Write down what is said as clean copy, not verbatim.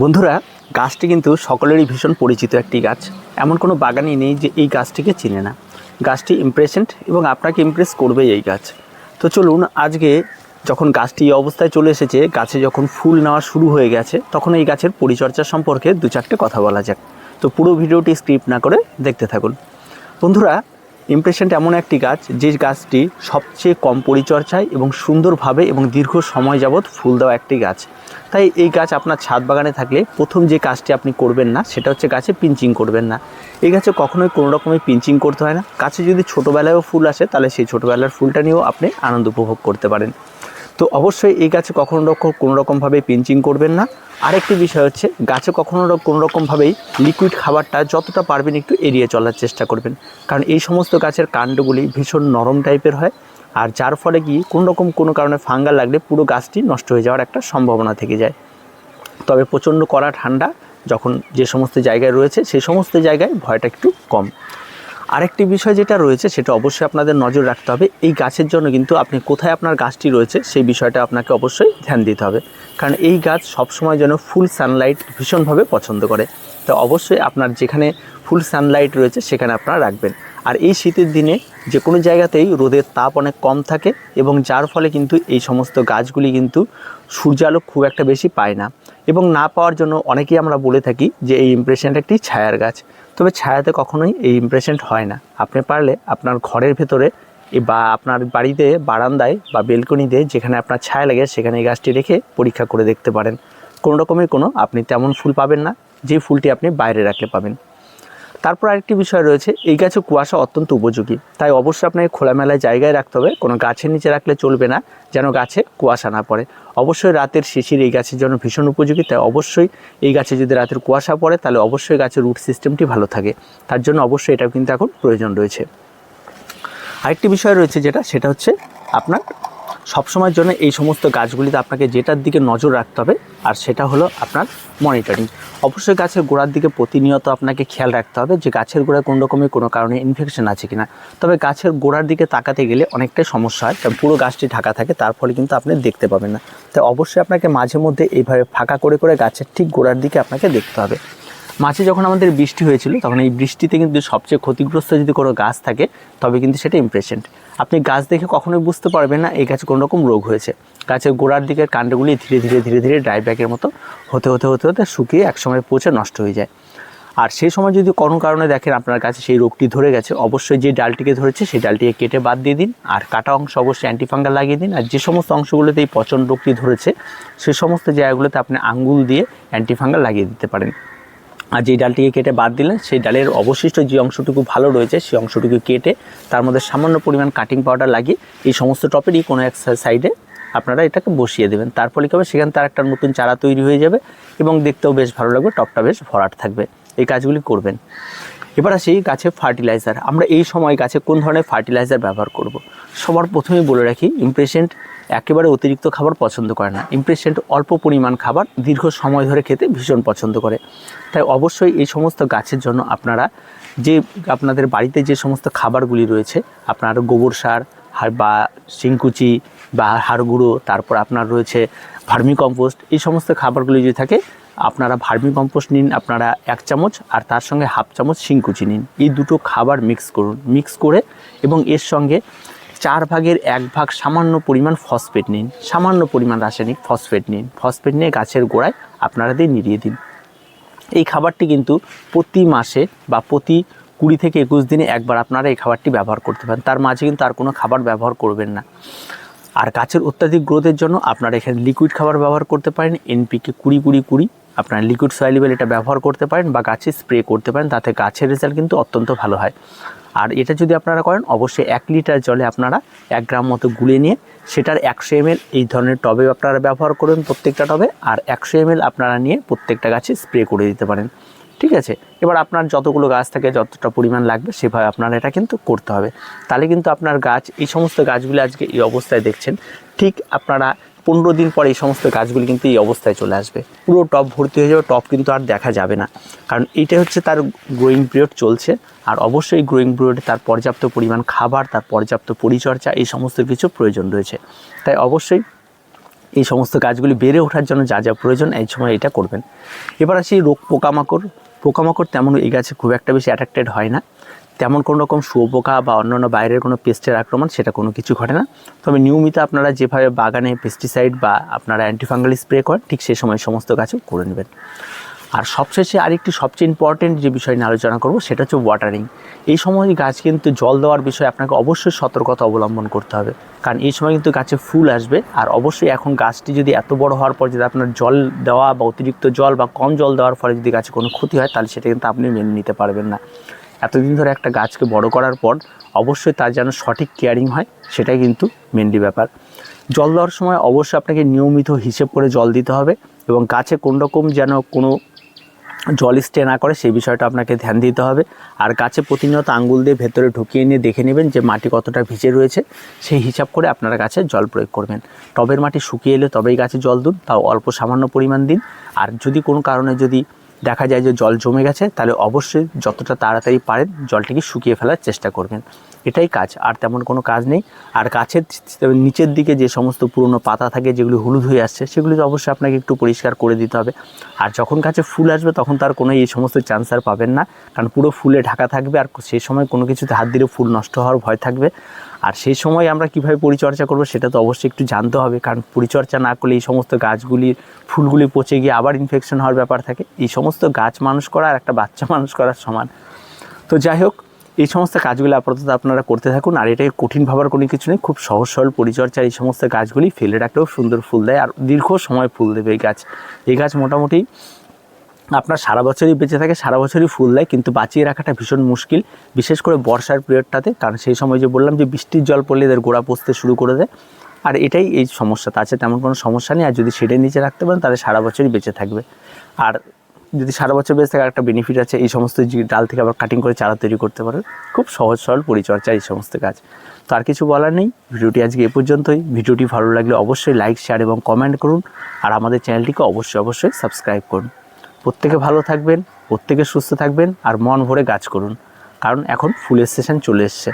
বন্ধুরা, গাছটি কিন্তু সকলেরই ভীষণ পরিচিত একটি গাছ। এমন কোনো বাগানই নেই যে এই গাছটিকে চিনে না। গাছটি ইমপ্রেশন্ট এবং আপনাকে ইমপ্রেস করবেই এই গাছ। তো চলুন, আজকে যখন গাছটি এই অবস্থায় চলে এসেছে, গাছে যখন ফুল নেওয়া শুরু হয়ে গেছে, তখন এই গাছের পরিচর্যা সম্পর্কে দু চারটে কথা বলা যাক। তো পুরো ভিডিওটি স্ক্রিপ্ট না করে দেখতে থাকুন। বন্ধুরা, ইমপ্রেশন্ট এমন একটি গাছ যে গাছটি সবচেয়ে কম পরিচর্যায় এবং সুন্দরভাবে এবং দীর্ঘ সময় যাবৎ ফুল দেওয়া একটি গাছ। তাই এই গাছ আপনার ছাদ বাগানে থাকলে প্রথম যে কাজটি আপনি করবেন না সেটা হচ্ছে গাছে পিঞ্চিং করবেন না। এই গাছে কখনোই কোনো রকমের পিঞ্চিং করতে হয় না। গাছে যদি ছোটোবেলায়ও ফুল আসে তাহলে সেই ছোটোবেলার ফুলটা নিয়েও আপনি আনন্দ উপভোগ করতে পারেন। তো অবশ্যই এই গাছে কোনো রকমভাবে পিঞ্চিং করবেন না। আরেকটি বিষয় হচ্ছে, গাছে কোনো রকমভাবেই লিকুইড খাবারটা যতটা পারবেন একটু এড়িয়ে চলার চেষ্টা করবেন, কারণ এই সমস্ত গাছের কাণ্ডগুলি ভীষণ নরম টাইপের হয়, আর যার ফলে কি কোনো কারণে ফাঙ্গাল লাগলে পুরো গাছটি নষ্ট হয়ে যাওয়ার একটা সম্ভাবনা থেকে যায়। তবে প্রচণ্ড কড়া ঠান্ডা যখন যে সমস্ত জায়গায় রয়েছে সেই সমস্ত জায়গায় ভয়টা একটু কম। আরেকটি বিষয় যেটা রয়েছে সেটা অবশ্যই আপনাদের নজর রাখতে হবে। এই গাছের জন্য কিন্তু আপনি কোথায় আপনার গাছটি রয়েছে সেই বিষয়টা আপনাকে অবশ্যই ধ্যান দিতে হবে, কারণ এই গাছ সবসময় যেন ফুল সানলাইট ভীষণভাবে পছন্দ করে। তো অবশ্যই আপনার যেখানে ফুল সানলাইট রয়েছে সেখানে আপনারা রাখবেন। আর এই শীতের দিনে যে কোনো জায়গাতেই রোদের তাপ অনেক কম থাকে, এবং যার ফলে কিন্তু এই সমস্ত গাছগুলি কিন্তু সূর্যালোক খুব একটা বেশি পায় না, এবং না পাওয়ার জন্য অনেকেই আমরা বলে থাকি যে এই ইমপ্রেশন্ট একটি ছায়ার গাছ। তবে ছায়াতে কখনোই এই ইমপ্রেশন্ট হয় না। আপনি পারলে আপনার ঘরের ভেতরে বা আপনার বাড়িতে বারান্দায় বা বেলকনিতে যেখানে আপনার ছায়া লাগে সেখানে এই গাছটি রেখে পরীক্ষা করে দেখতে পারেন। কোনো রকমের আপনি তেমন ফুল পাবেন না যে ফুলটি আপনি বাইরে রাখলে পাবেন। তারপর আরেকটি বিষয় রয়েছে, এই গাছে কুয়াশা অত্যন্ত উপযোগী, তাই অবশ্যই আপনাকে খোলামেলায় জায়গায় রাখতে হবে। কোনো গাছের নিচে রাখলে চলবে না, যেন গাছে কুয়াশা না পড়ে। অবশ্যই রাতের শিশির এই গাছের জন্য ভীষণ উপযোগী, তাই অবশ্যই এই গাছে যদি রাতের কুয়াশা পড়ে তাহলে অবশ্যই গাছের রুট সিস্টেমটি ভালো থাকে। তার জন্য অবশ্যই এটাও কিন্তু এখন প্রয়োজন রয়েছে। আরেকটি বিষয় রয়েছে সেটা হচ্ছে আপনার সবসময়ের জন্য এই সমস্ত গাছগুলিতে আপনাকে যেটার দিকে নজর রাখতে হবে, আর সেটা হলো আপনার মনিটরিং। অবশ্যই গাছের গোড়ার দিকে প্রতিনিয়ত আপনাকে খেয়াল রাখতে হবে যে গাছের গোড়ায় কোনো কারণে ইনফেকশন আছে কিনা। তবে গাছের গোড়ার দিকে তাকাতে গেলে অনেকটাই সমস্যা হয়, কারণ পুরো গাছটি ঢাকা থাকে, তার ফলে কিন্তু আপনি দেখতে পাবেন না। তাই অবশ্যই আপনাকে মাঝে মধ্যে এইভাবে ফাঁকা করে গাছের ঠিক গোড়ার দিকে আপনাকে দেখতে হবে। মাঝে যখন আমাদের বৃষ্টি হয়েছিল তখন এই বৃষ্টিতে কিন্তু সবচেয়ে ক্ষতিগ্রস্ত যদি কোনো গাছ থাকে তবে কিন্তু সেটা ইমপ্রেশন্ট। আপনি গাছ দেখে কখনোই বুঝতে পারবেন না এই গাছে কোনো রকম রোগ হয়েছে। গাছের গোড়ার দিকের কাণ্ডগুলি ধীরে ধীরে ড্রাই ব্যাকের মতো হতে শুকিয়ে একসময় পচে নষ্ট হয়ে যায়। আর সেই সময় যদি কোনো কারণে দেখেন আপনার কাছে সেই রোগটি ধরে গেছে, অবশ্যই যে ডালটিকে ধরেছে সেই ডালটিকে কেটে বাদ দিয়ে দিন, আর কাটা অংশ অবশ্যই অ্যান্টিফাঙ্গাল লাগিয়ে দিন। আর যে সমস্ত অংশগুলোতে এই পচন রোগটি ধরেছে সেই সমস্ত জায়গাগুলোতে আপনি আঙ্গুল দিয়ে অ্যান্টিফাঙ্গাল লাগিয়ে দিতে পারেন। আর যেই ডালটিকে কেটে বাদ দিলেন সেই ডালের অবশিষ্ট যে অংশটুকু ভালো রয়েছে সেই অংশটুকু কেটে তার মধ্যে সামান্য পরিমাণ কাটিং পাউডার লাগিয়ে এই সমস্ত টপেরই কোনো এক সাইডে আপনারা এটাকে বসিয়ে দেবেন। তার ফলে কী হবে, সেখানে তার একটা নতুন চারা তৈরি হয়ে যাবে এবং দেখতেও বেশ ভালো লাগবে, টপটা বেশ ভরাট থাকবে। এই কাজগুলি করবেন। এবার আসি গাছে ফার্টিলাইজার। আমরা এই সময় গাছে কোন ধরনের ফার্টিলাইজার ব্যবহার করব। সবার প্রথমেই বলে রাখি, ইমপ্রেশন্ট একেবারে অতিরিক্ত খাবার পছন্দ করে না। ইমপ্রেশন্ট অল্প পরিমাণ খাবার দীর্ঘ সময় ধরে খেতে ভীষণ পছন্দ করে। তাই অবশ্যই এই সমস্ত গাছের জন্য আপনারা আপনাদের বাড়িতে যে সমস্ত খাবারগুলি রয়েছে, আপনার গোবর সার বা শিংকুচি বা হাড় গুঁড়ো, তারপর আপনার রয়েছে ভার্মি কম্পোস্ট, এই সমস্ত খাবারগুলি যদি থাকে আপনারা ভার্মি কম্পোস্ট নিন আপনারা 1 চামচ, আর তার সঙ্গে 1/2 চামচ শিংকুচি নিন। এই দুটো খাবার মিক্স করে এবং এর সঙ্গে 4 ভাগের 1 ভাগ সামান্য পরিমাণ ফসফেট নিন, সামান্য পরিমাণ রাসায়নিক ফসফেট নিন। ফসফেট নিয়ে গাছের গোড়ায় আপনারা দিয়ে নিড়িয়ে দিন। এই খাবারটি কিন্তু প্রতি মাসে বা প্রতি 20 থেকে 21 দিনে একবার আপনারা এই খাবারটি ব্যবহার করতে পারেন। তার মাঝে কিন্তু আর কোনো খাবার ব্যবহার করবেন না। আর গাছের অত্যাধিক গ্রোথের জন্য আপনারা এখানে লিকুইড খাবার ব্যবহার করতে পারেন। NPK 20-20-20 আপনারা লিকুইড সয়েলেবল এটা ব্যবহার করতে পারেন, বা গাছে স্প্রে করতে পারেন, তাতে গাছের রেজাল্ট কিন্তু অত্যন্ত ভালো হয়। আর এটা যদি আপনারা করেন অবশ্যই 1 লিটার জলে আপনারা 1 গ্রাম মতো গুলে নিয়ে সেটার 100 ml এই ধরনের টবে আপনারা ব্যবহার করবেন প্রত্যেকটা টবে, আর 100 ml আপনারা নিয়ে প্রত্যেকটা গাছে স্প্রে করে দিতে পারেন। ঠিক আছে, এবার আপনার যতগুলো গাছ থাকে যতটা পরিমাণ লাগবে সেভাবে আপনারা এটা কিন্তু করতে হবে। তাহলে কিন্তু আপনার গাছ, এই সমস্ত গাছগুলি আজকে এই অবস্থায় দেখছেন, ঠিক আপনারা 15 দিন পরে এই সমস্ত গাছগুলি কিন্তু এই অবস্থায় চলে আসবে। পুরো টব ভর্তি হয়ে যাবে, টব কিন্তু আর দেখা যাবে না, কারণ এইটা হচ্ছে তার গ্রোয়িং পিরিয়ড চলছে। আর অবশ্যই গ্রোয়িং পিরিয়ডে তার পর্যাপ্ত পরিমাণ খাবার, তার পর্যাপ্ত পরিচর্যা, এই সমস্ত কিছু প্রয়োজন রয়েছে। তাই অবশ্যই এই সমস্ত গাছগুলি বেড়ে ওঠার জন্য যা যা প্রয়োজন এই সময় এটা করবেন। এবার আসি রোগ পোকামাকড় তেমন এই গাছে খুব একটা বেশি অ্যাট্রাক্টেড হয় না, তেমন কোনো রকম শুয়োপোকা বা অন্যান্য বাইরের কোনো পেস্টের আক্রমণ সেটা কোনো কিছু ঘটে না। তবে নিয়মিত আপনারা যেভাবে বাগানে পেস্টিসাইড বা আপনারা অ্যান্টিফাঙ্গাল স্প্রে করেন ঠিক সেই সময় সমস্ত গাছও করে নেবেন। আর সবশেষে আরেকটি সবচেয়ে ইম্পর্টেন্ট যে বিষয় নিয়ে আলোচনা করব সেটা হচ্ছে ওয়াটারিং। এই সময় গাছ কিন্তু জল দেওয়ার বিষয়ে আপনাকে অবশ্যই সতর্কতা অবলম্বন করতে হবে, কারণ এই সময় কিন্তু গাছে ফুল আসবে। আর অবশ্যই এখন গাছটি যদি এত বড় হওয়ার পর যদি আপনার জল দেওয়া বা অতিরিক্ত জল বা কম জল দেওয়ার ফলে যদি গাছে কোনো ক্ষতি হয় তাহলে সেটা কিন্তু আপনি মেনে নিতে পারবেন না। এতদিন ধরে একটা গাছকে বড় করার পর অবশ্যই তার যেন সঠিক কেয়ারিং হয় সেটাই কিন্তু মেনলি ব্যাপার। জল দেওয়ার সময় অবশ্যই আপনাকে নিয়মিত হিসেব করে জল দিতে হবে এবং গাছে কোন রকম যেন কোনো জল স্টে না করে সেই বিষয়টা আপনাকে ধ্যান দিতে হবে। আর গাছে প্রতিনিয়ত আঙ্গুল দিয়ে ভেতরে ঢুকিয়ে নিয়ে দেখে নেবেন যে মাটি কতটা ভিজে রয়েছে, সেই হিসাব করে আপনারা গাছে জল প্রয়োগ করবেন। টবের মাটি শুকিয়ে এলে তবেই গাছে জল দিন, তাও অল্প সামান্য পরিমাণ দিন। আর যদি কোনো কারণে যদি দেখা যায় যে জল জমে গেছে তাহলে অবশ্যই যতটা তাড়াতাড়ি পারেন জলটিকে শুকিয়ে ফেলার চেষ্টা করবেন। এটাই কাজ, আর তেমন কোনো কাজ নেই। আর গাছের নিচের দিকে যে সমস্ত পুরনো পাতা থাকে যেগুলি হলুদ হয়ে আসছে সেগুলি তো অবশ্যই আপনাকে একটু পরিষ্কার করে দিতে হবে। আর যখন গাছে ফুল আসবে তখন তার কোনো এই সমস্ত চান্স আর পাবেন না, কারণ পুরো ফুলে ঢাকা থাকবে আর সেই সময় কোনো কিছুতে হাত দিলে ফুল নষ্ট হওয়ার ভয় থাকবে। আর সেই সময় আমরা কীভাবে পরিচর্যা করব সেটা তো অবশ্যই একটু জানতে হবে, কারণ পরিচর্যা না করলে এই সমস্ত গাছগুলির ফুলগুলি পচে গিয়ে আবার ইনফেকশন হওয়ার ব্যাপার থাকে। এই সমস্ত গাছ মানুষ করা আর একটা বাচ্চা মানুষ করার সমান। তো যাই হোক, এই সমস্ত কাজগুলি আপাতত আপনারা করতে থাকুন। আর এটাই কঠিন ভাবার কোনো কিছু নেই, খুব সহজ সরল পরিচর্যা। এই সমস্ত গাছগুলি ফেলে রাখলেও সুন্দর ফুল দেয় আর দীর্ঘ সময় ফুল দেবে এই গাছ মোটামুটি আপনার সারা বছরই বেঁচে থাকে, সারা বছরই ফুল দেয়, কিন্তু বাঁচিয়ে রাখাটা ভীষণ মুশকিল, বিশেষ করে বর্ষার পিরিয়ডটাতে। কারণ সেই সময় যে বললাম যে বৃষ্টির জল পড়লে এদের গোড়া পচতে শুরু করে দেয়। আর এটাই এই সমস্যাটা আছে, তেমন কোনো সমস্যা নেই। আর যদি শেডের নিচে রাখতে পারেন তাহলে সারা বছরই বেঁচে থাকবে। আর যদি সারা বছর বেঁচে থাকে একটা বেনিফিট আছে, এই সমস্ত ডাল থেকে আবার কাটিং করে চারা তৈরি করতে পারেন। খুব সহজ সরল পরিচর্যা এই সমস্ত কাজ। তো আর কিছু বলার নেই, ভিডিওটি আজকে এ পর্যন্তই। ভিডিওটি ভালো লাগলে অবশ্যই লাইক, শেয়ার এবং কমেন্ট করুন। আর আমাদের চ্যানেলটিকে অবশ্যই সাবস্ক্রাইব করুন। প্রত্যেকে ভালো থাকবেন, প্রত্যেকে সুস্থ থাকবেন আর মন ভরে গাছ করুন, কারণ এখন ফুলের সিজন চলে এসছে।